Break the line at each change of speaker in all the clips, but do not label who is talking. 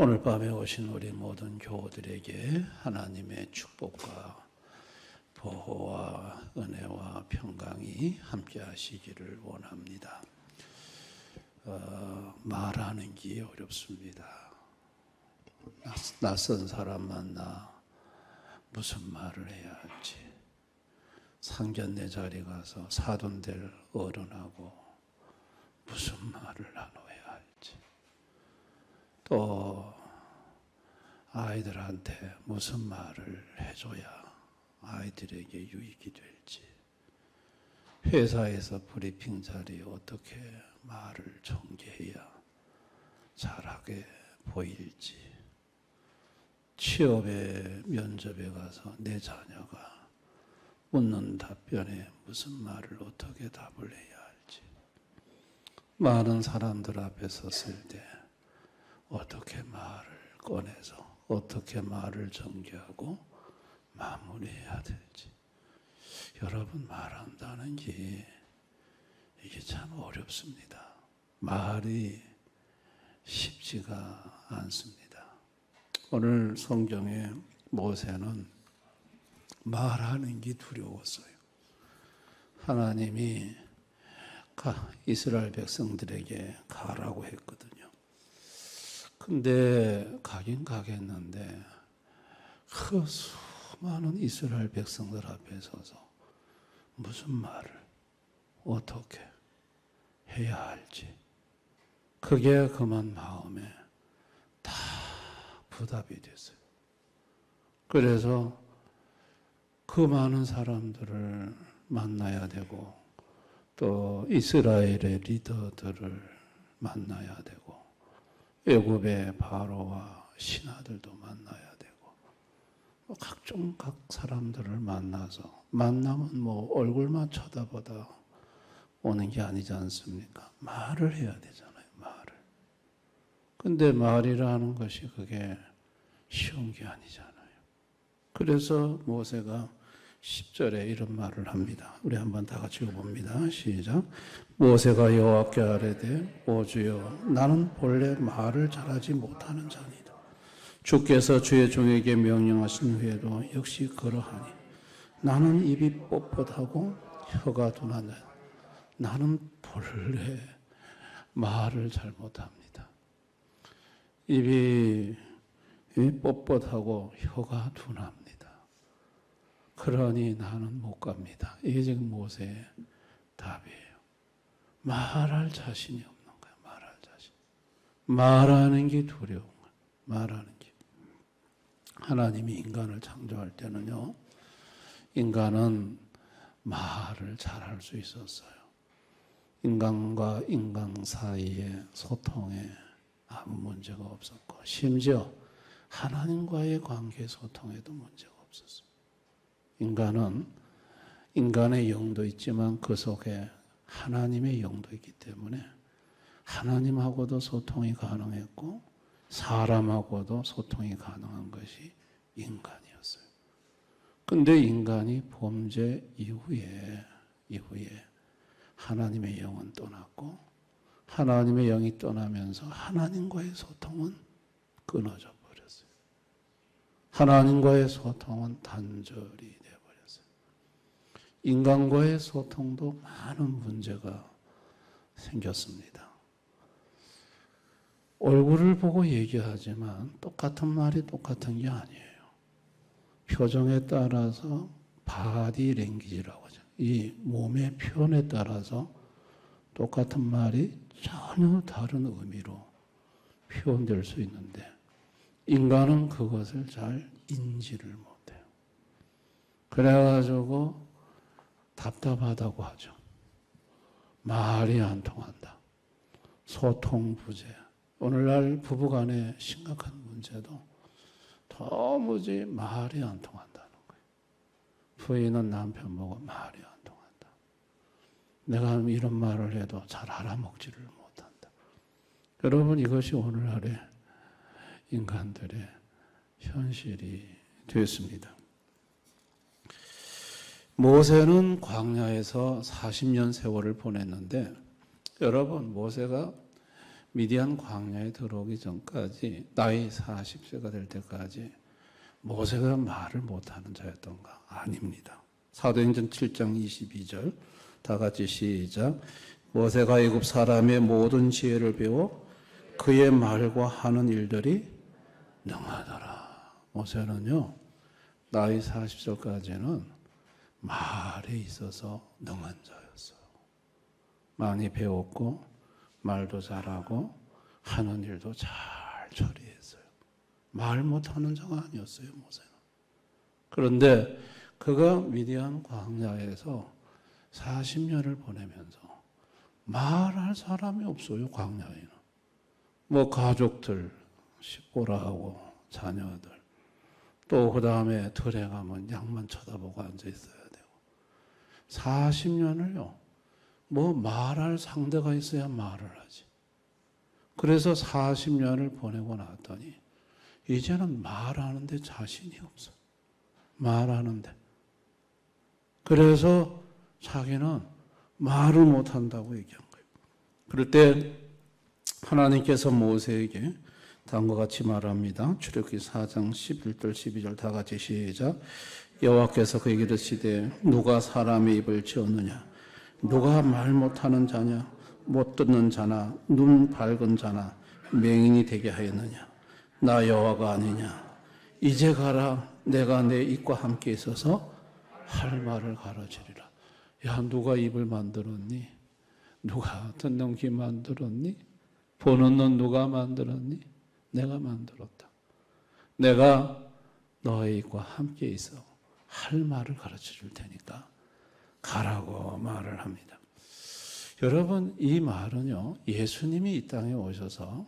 오늘 밤에 오신 우리 모든 교우들에게 하나님의 축복과 보호와 은혜와 평강이 함께 하시기를 원합니다. 말하는 게 어렵습니다. 낯선 사람 만나 무슨 말을 해야 할지, 상견례 자리 가서 사돈될 어른하고 무슨 말을 나눠야 할지, 또 아이들한테 무슨 말을 해줘야 아이들에게 유익이 될지, 회사에서 브리핑 자리에 어떻게 말을 전개해야 잘하게 보일지, 취업에 면접에 가서 내 자녀가 묻는 답변에 무슨 말을 어떻게 답을 해야 할지, 많은 사람들 앞에 섰을 때 어떻게 말을 꺼내서 어떻게 말을 전개하고 마무리해야 될지, 여러분 말한다는 게 이게 참 어렵습니다. 말이 쉽지가 않습니다. 오늘 성경에 모세는 말하는 게 두려웠어요. 하나님이 이스라엘 백성들에게 가라고 했거든요. 근데 가긴 가겠는데 그 수많은 이스라엘 백성들 앞에 서서 무슨 말을 어떻게 해야 할지, 그게 그만 마음에 다 부답이 됐어요. 그래서 그 많은 사람들을 만나야 되고 또 이스라엘의 리더들을 만나야 되고 애굽의 바로와 신하들도 만나야 되고 각종 각 사람들을 만나서, 만나면 뭐 얼굴만 쳐다보다 오는 게 아니지 않습니까? 말을 해야 되잖아요. 말을. 근데 말이라는 것이 그게 쉬운 게 아니잖아요. 그래서 모세가 10절에 이런 말을 합니다. 우리 한번 다 같이 읽어봅니다. 시작. 모세가 여호와께 아뢰되 오 주여, 나는 본래 말을 잘하지 못하는 자니다. 주께서 주의 종에게 명령하신 후에도 역시 그러하니 나는 입이 뻣뻣하고 혀가 둔한 자. 나는 본래 말을 잘 못합니다. 입이 뻣뻣하고 혀가 둔합니다. 그러니 나는 못 갑니다. 이게 지금 모세의 답이에요. 말할 자신이 없는 거야. 말할 자신. 말하는 게 두려운 거야. 말하는 게. 하나님이 인간을 창조할 때는요, 인간은 말을 잘할 수 있었어요. 인간과 인간 사이의 소통에 아무 문제가 없었고, 심지어 하나님과의 관계 소통에도 문제가 없었어요. 인간은 인간의 영도 있지만 그 속에 하나님의 영도 있기 때문에 하나님하고도 소통이 가능했고 사람하고도 소통이 가능한 것이 인간이었어요. 근데 인간이 범죄 이후에 하나님의 영은 떠났고, 하나님의 영이 떠나면서 하나님과의 소통은 끊어져 버렸어요. 하나님과의 소통은 단절이 되어버렸어요. 인간과의 소통도 많은 문제가 생겼습니다. 얼굴을 보고 얘기하지만 똑같은 말이 똑같은 게 아니에요. 표정에 따라서 바디 랭귀지라고 하죠. 이 몸의 표현에 따라서 똑같은 말이 전혀 다른 의미로 표현될 수 있는데 인간은 그것을 잘 인지를 못해요. 그래가지고 답답하다고 하죠. 말이 안 통한다. 소통 부재. 오늘날 부부간의 심각한 문제도 도무지 말이 안 통한다는 거예요. 부인은 남편 보고 말이 안 통한다. 내가 이런 말을 해도 잘 알아먹지를 못한다. 여러분, 이것이 오늘날의 인간들의 현실이 됐습니다. 모세는 광야에서 40년 세월을 보냈는데 여러분 모세가 미디안 광야에 들어오기 전까지 나이 40세가 될 때까지 모세가 말을 못하는 자였던가? 아닙니다. 사도행전 7장 22절 다 같이 시작. 모세가 애굽 사람의 모든 지혜를 배워 그의 말과 하는 일들이 능하더라. 모세는요 나이 40살까지는 말에 있어서 능한 자였어요. 많이 배웠고 말도 잘하고 하는 일도 잘 처리했어요. 말 못하는 자가 아니었어요, 모세는. 그런데 그가 미디안 광야에서 40년을 보내면서 말할 사람이 없어요, 광야에는. 뭐 가족들, 식구라하고 자녀들, 또 그 다음에 들에 가면 양만 쳐다보고 앉아 있어야 되고 40년을요, 뭐 말할 상대가 있어야 말을 하지. 그래서 40년을 보내고 났더니 이제는 말하는데 자신이 없어. 말하는데. 그래서 자기는 말을 못한다고 얘기한 거예요. 그럴 때 하나님께서 모세에게 다음과 같이 말합니다. 출애굽기 4장 11절 12절 다 같이 시작. 여호와께서 그에게 이르시되 누가 사람의 입을 지었느냐? 누가 말 못하는 자냐? 못 듣는 자나 눈 밝은 자나 맹인이 되게 하였느냐? 나 여호와가 아니냐? 이제 가라. 내가 내 입과 함께 있어서 할 말을 가르치리라. 야, 누가 입을 만들었니? 누가 듣는 귀 만들었니? 보는 눈 누가 만들었니? 내가 만들었다. 내가 너의 입과 함께 있어 할 말을 가르쳐 줄 테니까 가라고 말을 합니다. 여러분, 이 말은요, 예수님이 이 땅에 오셔서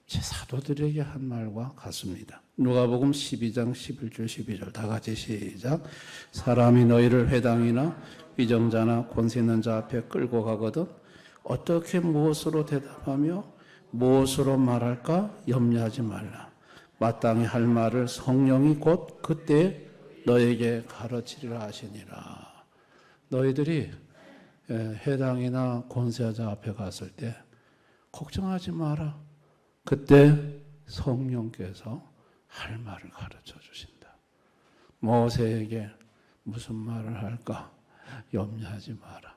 제 사도들에게 한 말과 같습니다. 누가복음 12장 11절 12절 다 같이 시작. 사람이 너희를 회당이나 위정자나 권세 있는 자 앞에 끌고 가거든 어떻게 무엇으로 대답하며 무엇으로 말할까 염려하지 말라. 마땅히 할 말을 성령이 곧 그때 너에게 가르치리라 하시니라. 너희들이 회당이나 권세자 앞에 갔을 때 걱정하지 마라. 그때 성령께서 할 말을 가르쳐 주신다. 모세에게 무슨 말을 할까 염려하지 마라.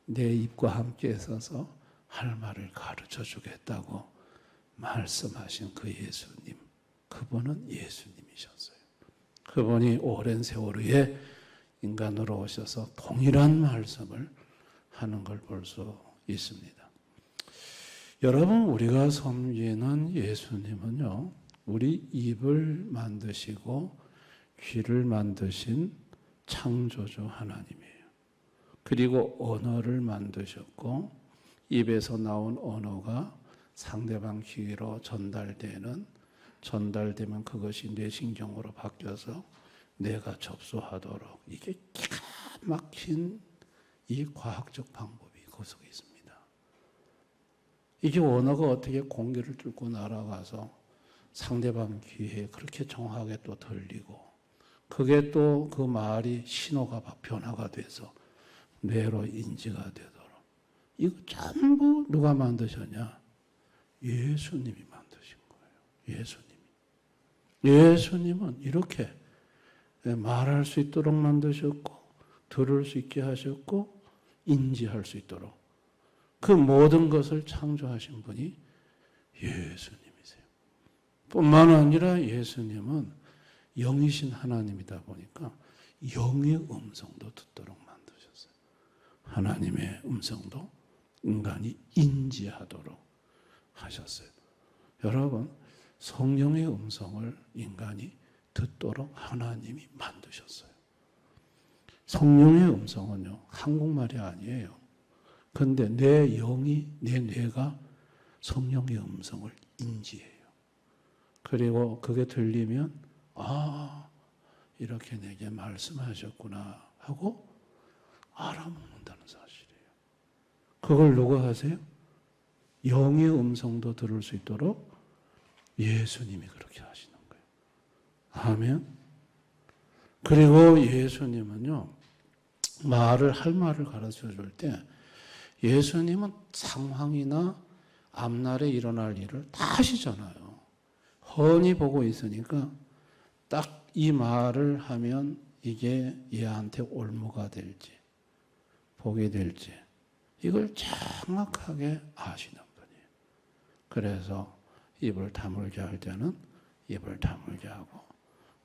내 입과 함께 있어서 할 말을 가르쳐 주겠다고 말씀하신 그 예수님, 그분은 예수님이셨어요. 그분이 오랜 세월 후에 인간으로 오셔서 동일한 말씀을 하는 걸 볼 수 있습니다. 여러분, 우리가 섬기는 예수님은요, 우리 입을 만드시고 귀를 만드신 창조주 하나님이에요. 그리고 언어를 만드셨고 입에서 나온 언어가 상대방 귀로 전달되면 그것이 뇌신경으로 바뀌어서 뇌가 접수하도록, 이게 기가 막힌 이 과학적 방법이 그 속에 있습니다. 이게 언어가 어떻게 공기를 뚫고 날아가서 상대방 귀에 그렇게 정확하게 또 들리고, 그게 또 그 말이 신호가 변화가 돼서 뇌로 인지가 되도록, 이거 전부 누가 만드셨냐? 예수님이 만드신 거예요. 예수님은 이렇게 말할 수 있도록 만드셨고, 들을 수 있게 하셨고, 인지할 수 있도록 그 모든 것을 창조하신 분이 예수님이세요. 뿐만 아니라 예수님은 영이신 하나님이다 보니까 영의 음성도 듣도록 만드셨어요. 하나님의 음성도 인간이 인지하도록 하셨어요. 여러분, 성령의 음성을 인간이 듣도록 하나님이 만드셨어요. 성령의 음성은요, 한국말이 아니에요. 그런데 내 영이, 내 뇌가 성령의 음성을 인지해요. 그리고 그게 들리면 이렇게 내게 말씀하셨구나 하고 알아먹는다는 사실이에요. 그걸 누가 하세요? 영의 음성도 들을 수 있도록 예수님이 그렇게 하시는 거예요. 아멘. 그리고 예수님은요, 할 말을 가르쳐 줄 때 예수님은 상황이나 앞날에 일어날 일을 다 하시잖아요. 훤히 보고 있으니까 딱 이 말을 하면 이게 얘한테 올무가 될지 복이 될지 이걸 정확하게 아시는 분이에요. 그래서 입을 다물게 할 때는 입을 다물게 하고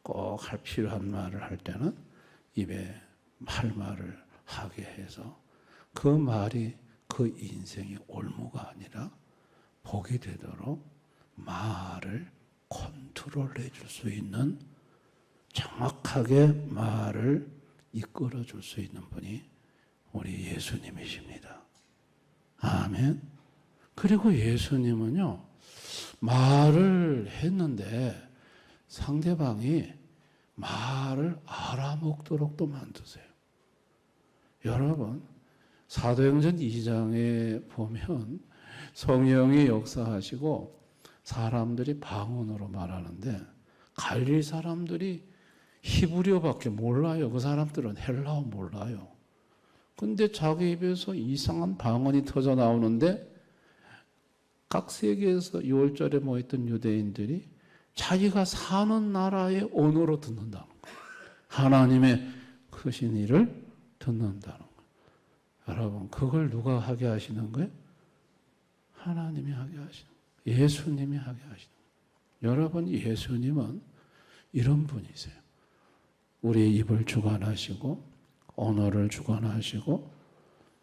꼭 할 필요한 말을 할 때는 입에 할 말을 하게 해서 그 말이 그 인생의 올무가 아니라 복이 되도록 말을 컨트롤해 줄 수 있는 정확하게 말을 이끌어 줄 수 있는 분이 우리 예수님이십니다. 아멘. 그리고 예수님은요, 말을 했는데 상대방이 말을 알아먹도록 또 만드세요. 여러분, 사도행전 2장에 보면 성령이 역사하시고 사람들이 방언으로 말하는데 갈릴리 사람들이 히브리어밖에 몰라요. 그 사람들은 헬라어 몰라요. 근데 자기 입에서 이상한 방언이 터져 나오는데 각 세계에서 6월절에 모였던 유대인들이 자기가 사는 나라의 언어로 듣는다는 거예요. 하나님의 크신 일을 듣는다는 거예요. 여러분, 그걸 누가 하게 하시는 거예요? 하나님이 하게 하시는 거예요. 예수님이 하게 하시는 거예요. 여러분, 예수님은 이런 분이세요. 우리의 입을 주관하시고 언어를 주관하시고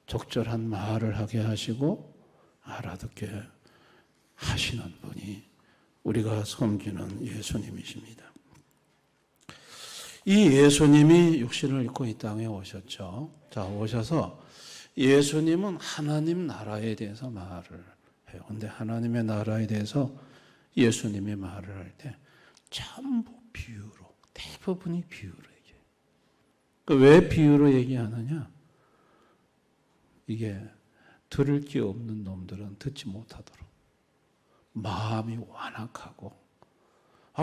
적절한 말을 하게 하시고 알아듣게 하시는 분이 우리가 섬기는 예수님이십니다. 이 예수님이 육신을 입고 이 땅에 오셨죠. 자, 오셔서 예수님은 하나님 나라에 대해서 말을 해요. 근데 하나님의 나라에 대해서 예수님이 말을 할 때 전부 비유로, 대부분이 비유로 얘기해요. 왜 비유로 얘기하느냐? 이게 들을 게 없는 놈들은 듣지 못하도록. 마음이 완악하고,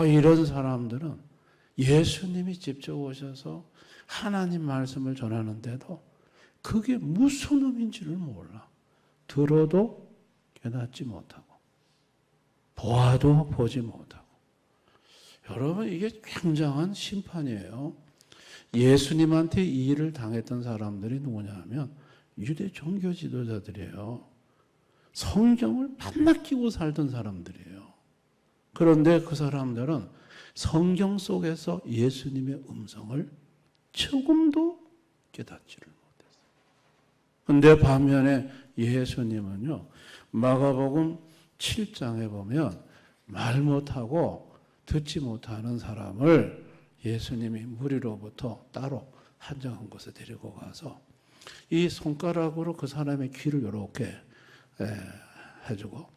이런 사람들은 예수님이 직접 오셔서 하나님 말씀을 전하는데도 그게 무슨 의미인지를 몰라. 들어도 깨닫지 못하고, 보아도 보지 못하고. 여러분, 이게 굉장한 심판이에요. 예수님한테 이 일을 당했던 사람들이 누구냐 하면 유대 종교 지도자들이에요. 성경을 반납 끼고 살던 사람들이에요. 그런데 그 사람들은 성경 속에서 예수님의 음성을 조금도 깨닫지를 못했어요. 그런데 반면에 예수님은요, 마가복음 7장에 보면 말 못하고 듣지 못하는 사람을 예수님이 무리로부터 따로 한정한 곳에 데리고 가서 이 손가락으로 그 사람의 귀를 이렇게 해주고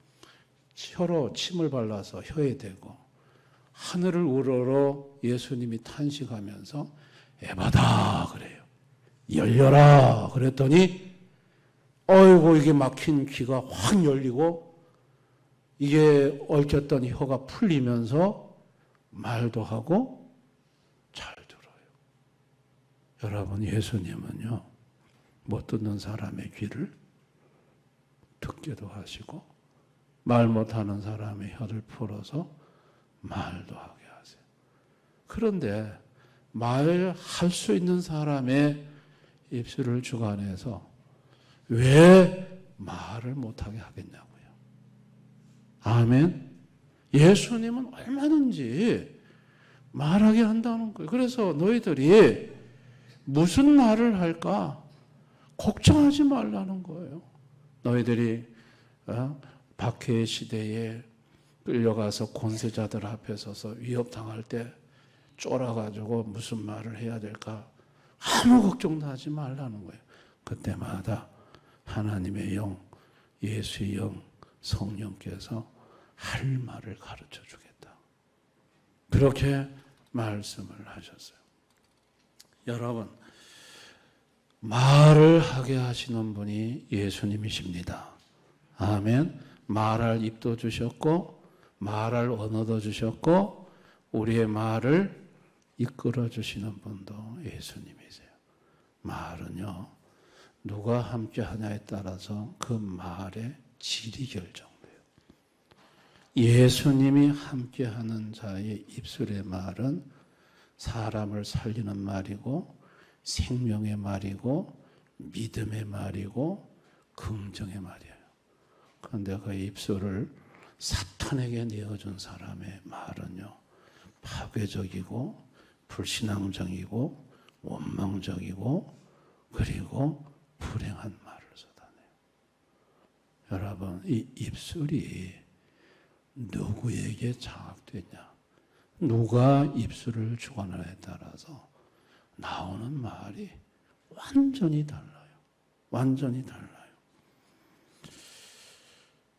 혀로 침을 발라서 혀에 대고 하늘을 우러러 예수님이 탄식하면서 에바다 그래요. 열려라 그랬더니 어이구 이게 막힌 귀가 확 열리고 이게 얽혔던 혀가 풀리면서 말도 하고 잘 들어요. 여러분, 예수님은요, 못 듣는 사람의 귀를 듣게도 하시고 말 못하는 사람의 혀를 풀어서 말도 하게 하세요. 그런데 말할 수 있는 사람의 입술을 주관해서 왜 말을 못하게 하겠냐고요. 아멘. 예수님은 얼마든지 말하게 한다는 거예요. 그래서 너희들이 무슨 말을 할까 걱정하지 말라는 거예요. 너희들이 박해의 시대에 끌려가서 권세자들 앞에 서서 위협당할 때 쫄아가지고 무슨 말을 해야 될까 아무 걱정도 하지 말라는 거예요. 그때마다 하나님의 영, 예수의 영, 성령께서 할 말을 가르쳐 주겠다. 그렇게 말씀을 하셨어요. 여러분, 말을 하게 하시는 분이 예수님이십니다. 아멘. 말할 입도 주셨고 말할 언어도 주셨고 우리의 말을 이끌어 주시는 분도 예수님이세요. 말은요, 누가 함께 하냐에 따라서 그 말의 질이 결정돼요. 예수님이 함께 하는 자의 입술의 말은 사람을 살리는 말이고, 생명의 말이고, 믿음의 말이고, 긍정의 말이에요. 그런데 그 입술을 사탄에게 내어준 사람의 말은요, 파괴적이고, 불신앙적이고, 원망적이고, 그리고 불행한 말을 쏟아내요. 여러분, 이 입술이 누구에게 장악되냐, 누가 입술을 주관하냐에 따라서 나오는 말이 완전히 달라요. 완전히 달라요.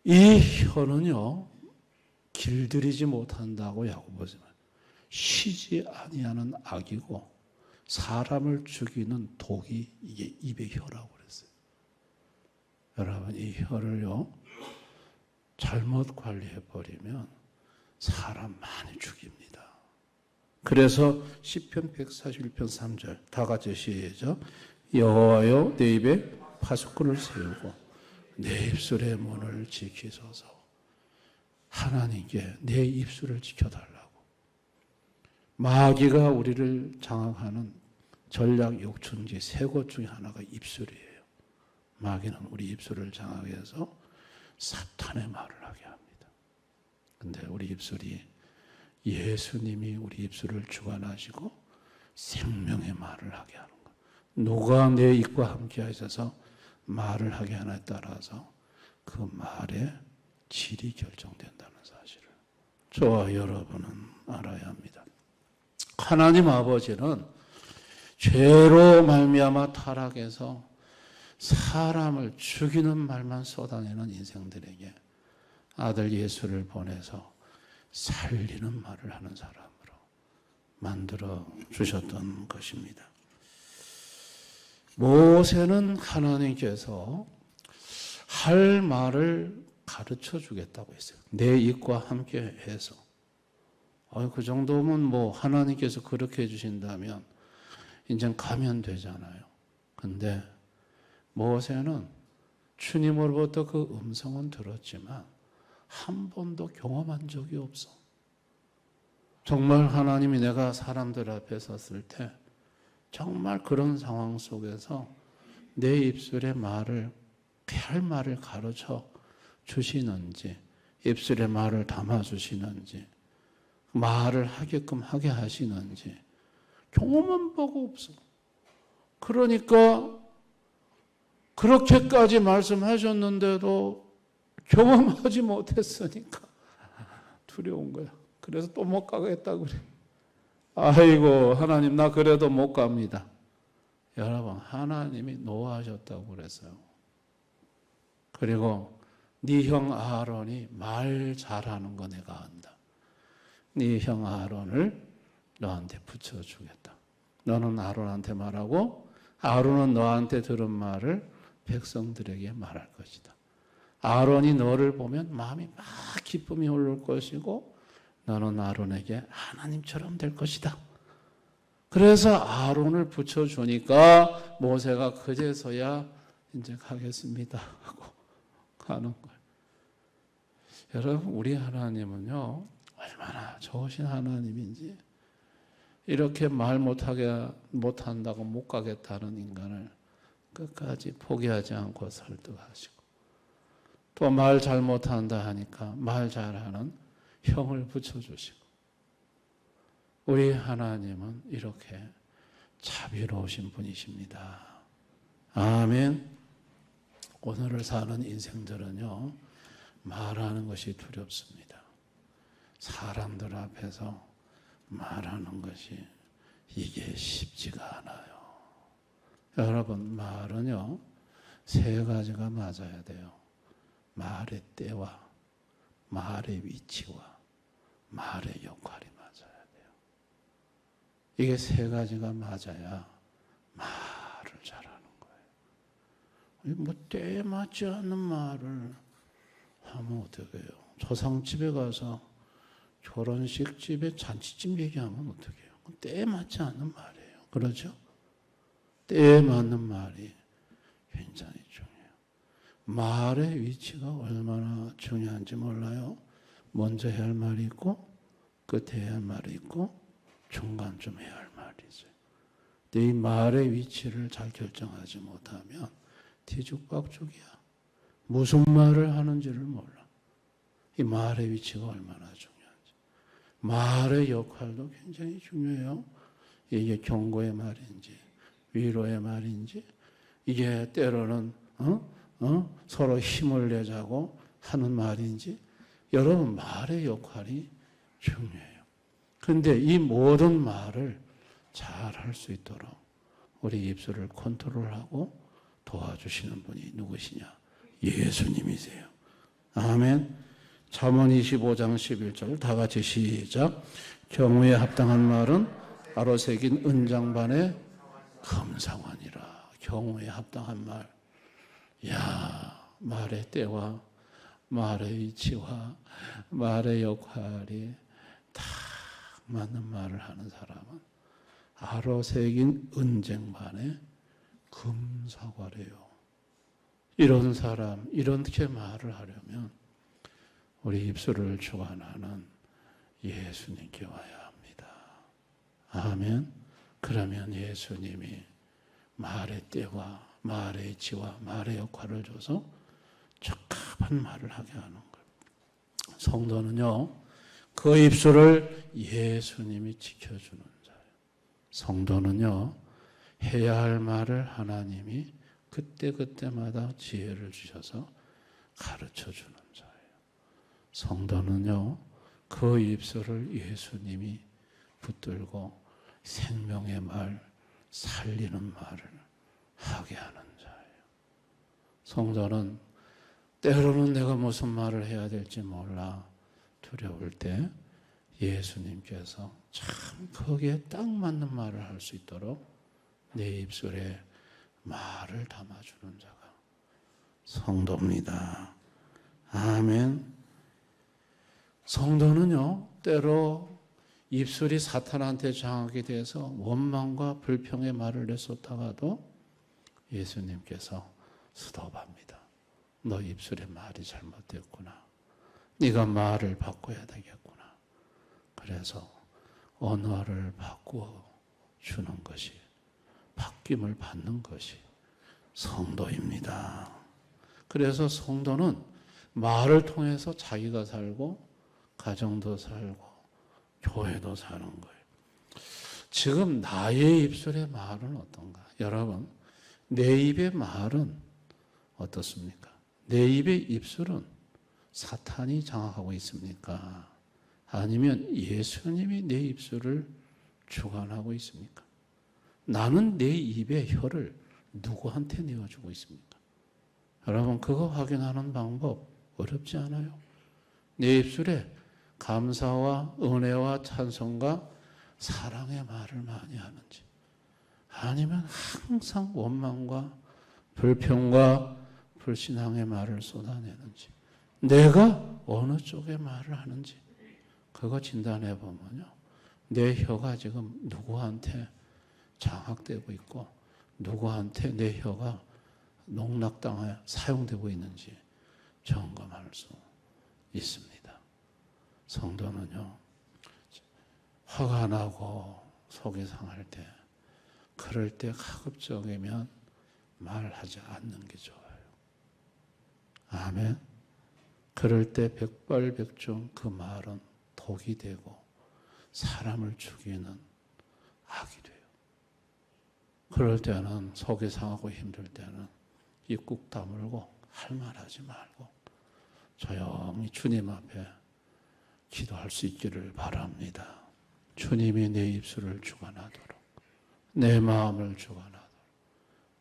이 혀는요, 길들이지 못한다고 야고보지만 쉬지 아니하는 악이고 사람을 죽이는 독이 이게 입의 혀라고 그랬어요. 여러분, 이 혀를요, 잘못 관리해 버리면 사람 많이 죽입니다. 그래서 시편 141편 3절 다 같이 시작. 여호와여, 내 입에 파수꾼을 세우고 내 입술의 문을 지키소서. 하나님께 내 입술을 지켜달라고. 마귀가 우리를 장악하는 전략 욕충지 세 곳 중에 하나가 입술이에요. 마귀는 우리 입술을 장악해서 사탄의 말을 하게 합니다. 근데 우리 입술이 예수님이 우리 입술을 주관하시고 생명의 말을 하게 하는 것. 누가 내 입과 함께 하셔서 말을 하게 하나에 따라서 그 말의 질이 결정된다는 사실을 저와 여러분은 알아야 합니다. 하나님 아버지는 죄로 말미암아 타락해서 사람을 죽이는 말만 쏟아내는 인생들에게 아들 예수를 보내서 살리는 말을 하는 사람으로 만들어 주셨던 것입니다. 모세는 하나님께서 할 말을 가르쳐 주겠다고 했어요. 내 입과 함께 해서. 그 정도면 뭐 하나님께서 그렇게 해주신다면 이제 가면 되잖아요. 근데 모세는 주님으로부터 그 음성은 들었지만 한 번도 경험한 적이 없어. 정말 하나님이 내가 사람들 앞에 섰을 때 정말 그런 상황 속에서 내 입술의 말을, 할 말을 가르쳐 주시는지, 입술의 말을 담아 주시는지, 말을 하게끔 하게 하시는지 경험한 바가 없어. 그러니까 그렇게까지 말씀하셨는데도 경험하지 못했으니까 두려운 거야. 그래서 또 못 가겠다고 그래. 아이고, 하나님, 나 그래도 못 갑니다. 여러분, 하나님이 노하셨다고 그랬어요. 그리고 네 형 아론이 말 잘하는 거 내가 안다. 네 형 아론을 너한테 붙여주겠다. 너는 아론한테 말하고 아론은 너한테 들은 말을 백성들에게 말할 것이다. 아론이 너를 보면 마음이 막 기쁨이 오를 것이고 너는 아론에게 하나님처럼 될 것이다. 그래서 아론을 붙여주니까 모세가 그제서야 이제 가겠습니다 하고 가는 거예요. 여러분, 우리 하나님은요, 얼마나 좋으신 하나님인지 이렇게 말 못한다고 못 가겠다는 인간을 끝까지 포기하지 않고 설득하시고 또 말 잘 못한다 하니까 말 잘하는 형을 붙여주시고 우리 하나님은 이렇게 자비로우신 분이십니다. 아멘. 오늘을 사는 인생들은요, 말하는 것이 두렵습니다. 사람들 앞에서 말하는 것이 이게 쉽지가 않아요. 여러분, 말은요, 세 가지가 맞아야 돼요. 말의 때와 말의 위치와 말의 역할이 맞아야 돼요. 이게 세 가지가 맞아야 말을 잘하는 거예요. 뭐 때에 맞지 않는 말을 하면 어떻게 해요? 조상집에 가서 결혼식 집에 잔치집 얘기하면 어떻게 해요? 때에 맞지 않는 말이에요. 그렇죠? 때에 맞는 말이 굉장히 중요해요. 말의 위치가 얼마나 중요한지 몰라요. 먼저 해야 할 말이 있고 끝에 해야 할 말이 있고 중간쯤 해야 할 말이 있어요. 근데 이 말의 위치를 잘 결정하지 못하면 뒤죽박죽이야. 무슨 말을 하는지를 몰라. 이 말의 위치가 얼마나 중요한지. 말의 역할도 굉장히 중요해요. 이게 경고의 말인지 위로의 말인지 이게 때로는 서로 힘을 내자고 하는 말인지 여러분 말의 역할이 중요해요. 그런데 이 모든 말을 잘 할 수 있도록 우리 입술을 컨트롤하고 도와주시는 분이 누구시냐? 예수님이세요. 아멘. 잠언 25장 11절 다 같이 시작. 경우에 합당한 말은 아로 새긴 은장반의 금상환이라. 경우에 합당한 말. 야, 말의 때와 말의 위치와 말의 역할이 딱 맞는 말을 하는 사람은 아로 새긴 은쟁반의 금사과래요. 이런 사람, 이렇게 말을 하려면 우리 입술을 주관하는 예수님께 와야 합니다. 아멘. 그러면 예수님이 말의 때와 말의 지와 말의 역할을 줘서 적합한 말을 하게 하는 거예요. 성도는요, 그 입술을 예수님이 지켜주는 자예요. 성도는요, 해야 할 말을 하나님이 그때그때마다 지혜를 주셔서 가르쳐 주는 자예요. 성도는요, 그 입술을 예수님이 붙들고 생명의 말, 살리는 말을 하게 하는 자예요. 성도는 때로는 내가 무슨 말을 해야 될지 몰라 두려울 때 예수님께서 참 거기에 딱 맞는 말을 할 수 있도록 내 입술에 말을 담아주는 자가 성도입니다. 아멘. 성도는요, 때로 입술이 사탄한테 장악이 돼서 원망과 불평의 말을 내쏟다가도 예수님께서 스톱합니다. 너 입술에 말이 잘못됐구나. 네가 말을 바꿔야 되겠구나. 그래서 언어를 바꾸어 주는 것이, 바뀜을 받는 것이 성도입니다. 그래서 성도는 말을 통해서 자기가 살고 가정도 살고 교회도 사는 거예요. 지금 나의 입술의 말은 어떤가? 여러분, 내 입의 말은 어떻습니까? 내 입의 입술은 사탄이 장악하고 있습니까? 아니면 예수님이 내 입술을 주관하고 있습니까? 나는 내 입의 혀를 누구한테 내어주고 있습니까? 여러분, 그거 확인하는 방법 어렵지 않아요? 내 입술에 감사와 은혜와 찬송과 사랑의 말을 많이 하는지, 아니면 항상 원망과 불평과 불신앙의 말을 쏟아내는지, 내가 어느 쪽의 말을 하는지 그거 진단해 보면요, 내 혀가 지금 누구한테 장악되고 있고 누구한테 내 혀가 농락당해 사용되고 있는지 점검할 수 있습니다. 성도는요, 화가 나고 속이 상할 때, 그럴 때 가급적이면 말하지 않는 게 좋아요. 아멘. 그럴 때 백발백중 그 말은 독이 되고 사람을 죽이는 악이 돼요. 그럴 때는 속이 상하고 힘들 때는 입 꾹 다물고 할 말 하지 말고 조용히 주님 앞에 기도할 수 있기를 바랍니다. 주님이 내 입술을 주관하도록, 내 마음을 주관하도록.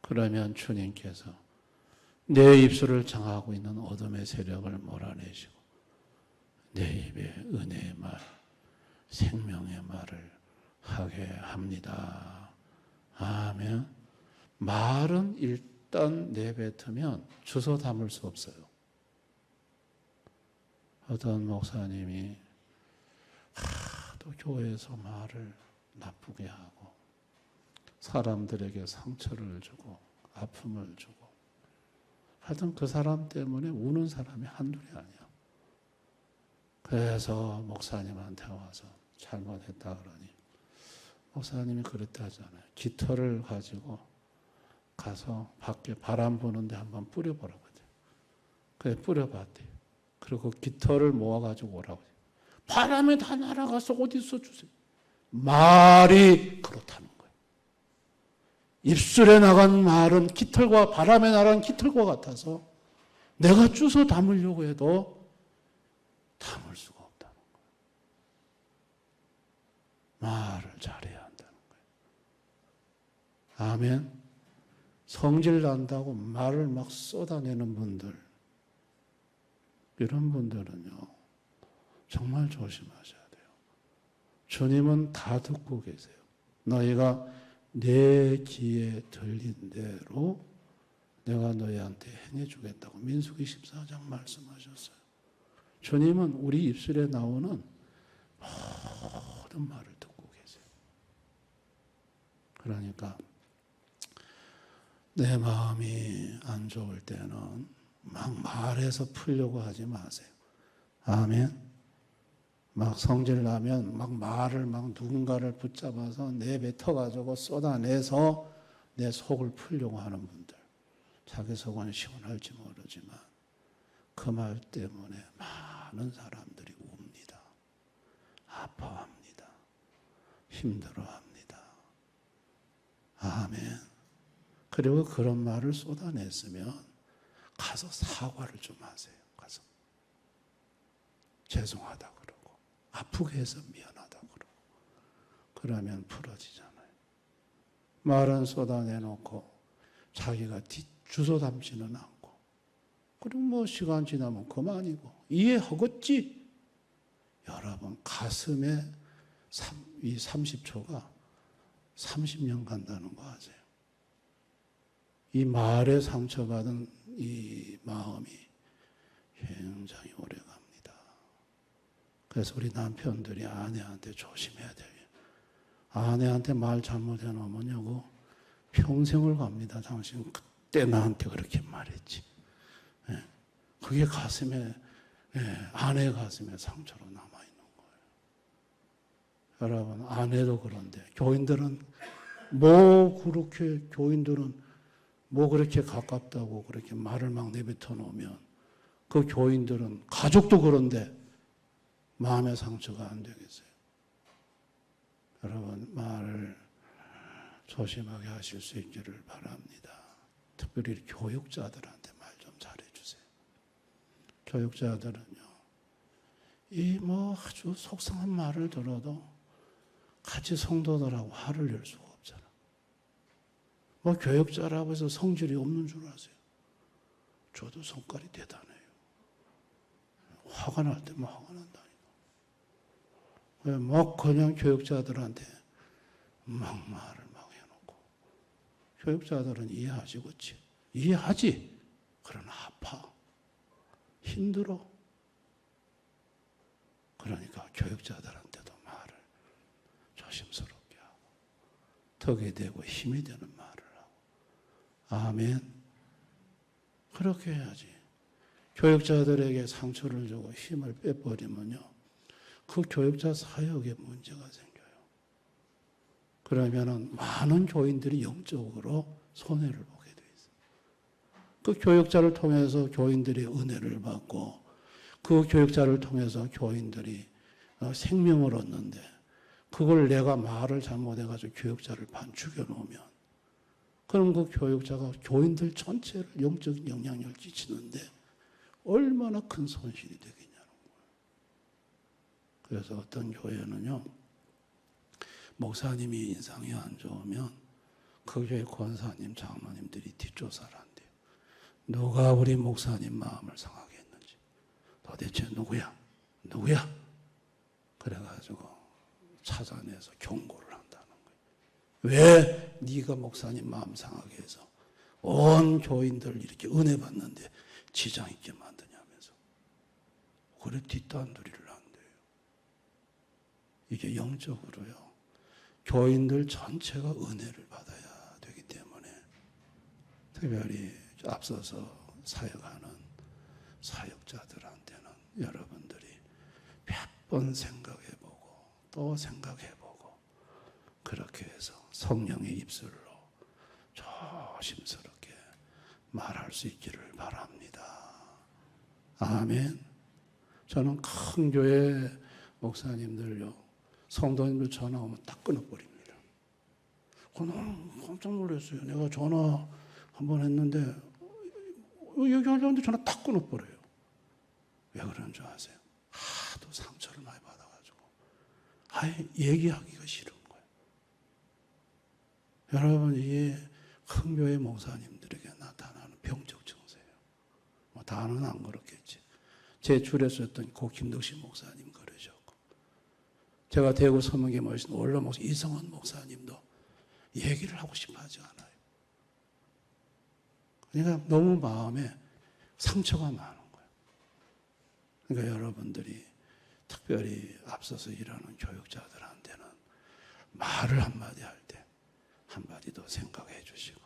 그러면 주님께서 내 입술을 장악하고 있는 어둠의 세력을 몰아내시고 내 입에 은혜의 말, 생명의 말을 하게 합니다. 아멘. 말은 일단 내뱉으면 주워 담을 수 없어요. 어떤 목사님이 하도 교회에서 말을 나쁘게 하고 사람들에게 상처를 주고 아픔을 주고 하여튼 그 사람 때문에 우는 사람이 한둘이 아니야. 그래서 목사님한테 와서 잘못했다 그러니 목사님이 그랬다 하잖아요. 깃털을 가지고 가서 밖에 바람 부는데 한번 뿌려보라고 하죠. 그래 뿌려봤대. 그리고 깃털을 모아가지고 오라고 해요. 바람에 다 날아가서 어디서 주세요. 말이 그렇다는 거예요. 입술에 나간 말은 깃털과 바람에 나간 깃털과 같아서 내가 주워 담으려고 해도 담을 수가 없다는 거예요. 말을 잘해야 한다는 거예요. 아멘. 성질 난다고 말을 막 쏟아내는 분들, 이런 분들은요 정말 조심하셔야 돼요. 주님은 다 듣고 계세요. 너희가 내 귀에 들린 대로 내가 너희한테 행해주겠다고 민수기 14장 말씀하셨어요. 주님은 우리 입술에 나오는 모든 말을 듣고 계세요. 그러니까 내 마음이 안 좋을 때는 막 말해서 풀려고 하지 마세요. 아멘. 막 성질 나면 막 말을 막 누군가를 붙잡아서 내뱉어가지고 쏟아내서 내 속을 풀려고 하는 분들. 자기 속은 시원할지 모르지만 그 말 때문에 많은 사람들이 웁니다. 아파합니다. 힘들어합니다. 아멘. 그리고 그런 말을 쏟아냈으면 가서 사과를 좀 하세요. 가서 죄송하다 그러고 아프게 해서 미안하다 그러고 그러면 풀어지잖아요. 말은 쏟아내놓고 자기가 주워 담지는 않고 그리고 뭐 시간 지나면 그만이고 이해하겠지. 여러분 가슴에 이 30초가 30년 간다는 거 아세요? 이 말에 상처받은 이 마음이 굉장히 오래 갑니다. 그래서 우리 남편들이 아내한테 조심해야 돼요. 아내한테 말 잘못해 놓으면요, 평생을 갑니다. 당신 그때 나한테 그렇게 말했지. 그게 가슴에, 아내 가슴에 상처로 남아있는 거예요. 여러분, 아내도 그런데, 교인들은 교인들은 뭐 그렇게 가깝다고 그렇게 말을 막 내뱉어 놓으면 그 교인들은 가족도 그런데 마음의 상처가 안 되겠어요. 여러분 말을 조심하게 하실 수 있기를 바랍니다. 특별히 교육자들한테 말 좀 잘해주세요. 교육자들은요 이 뭐 아주 속상한 말을 들어도 같이 성도들하고 화를 낼 수가 없잖아. 뭐 교육자라고 해서 성질이 없는 줄 아세요? 저도 성깔이 대단해요. 화가 날 때만 화가 난다니까. 막 그냥 교육자들한테 막 말을 막 해놓고 교육자들은 이해하시겠지. 이해하지. 그러나 아파. 힘들어. 그러니까 교육자들한테도 말을 조심스럽게 하고 덕이 되고 힘이 되는 말을 하고. 아멘. 그렇게 해야지. 교육자들에게 상처를 주고 힘을 빼버리면요, 그 교육자 사역에 문제가 생겨요. 그러면은 많은 교인들이 영적으로 손해를 보게 돼 있어요. 그 교육자를 통해서 교인들이 은혜를 받고, 그 교육자를 통해서 교인들이 생명을 얻는데, 그걸 내가 말을 잘못해가지고 교육자를 반죽여 놓으면, 그럼 그 교육자가 교인들 전체를 영적인 영향력을 끼치는데 얼마나 큰 손실이 되겠냐는 거예요. 그래서 어떤 교회는요, 목사님이 인상이 안 좋으면 그 교회 권사님, 장로님들이 뒷조사를 한대요. 누가 우리 목사님 마음을 상하게 했는지. 도대체 누구야? 누구야? 그래가지고 찾아내서 경고를 한다는 거예요. 왜 네가 목사님 마음 상하게 해서 온 교인들 이렇게 은혜 받는데 지장 있게 만드냐면서. 그래 뒷단도리를 한대요. 이게 영적으로요, 교인들 전체가 은혜를 받아야 되기 때문에 특별히 앞서서 사역하는 사역자들한테는 여러분들이 몇 번 생각해보고 또 생각해보고 그렇게 해서 성령의 입술로 조심스럽게 말할 수 있기를 바랍니다. 아멘. 저는 큰 교회 목사님들요, 성도님들 전화 오면 딱 끊어버립니다. 너무 깜짝 놀랐어요. 내가 전화 한번 했는데 얘기하려는데 전화 딱 끊어버려요. 왜 그런 줄 아세요? 하도 상처를 많이 받아가지고 아예 얘기하기가 싫은 거예요. 여러분, 이게 큰 교회 목사님들에게 나타나는 병적 증세예요. 뭐 다는 안 그렇겠지. 제 줄에 썼던 고 김덕신 목사님 그러셨고, 제가 대구 서문계 모신 원로 목사 이성원 목사님도 얘기를 하고 싶어 하지 않아요. 그러니까 너무 마음에 상처가 많은 거예요. 그러니까 여러분들이 특별히 앞서서 일하는 교육자들한테는 말을 한마디 할 때 한마디 더 생각해 주시고,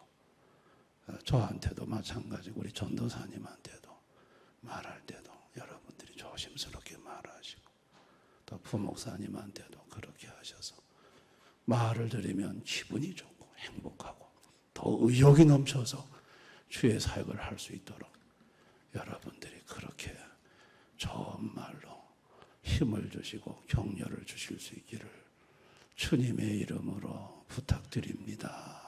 저한테도 마찬가지고 우리 전도사님한테도 말할 때도 여러분들이 조심스럽게 말하시고, 또 부목사님한테도 그렇게 하셔서 말을 들으면 기분이 좋고 행복하고 더 의욕이 넘쳐서 주의 사역을 할 수 있도록 여러분들이 그렇게 좋은 말로 힘을 주시고 격려를 주실 수 있기를 주님의 이름으로 부탁드립니다.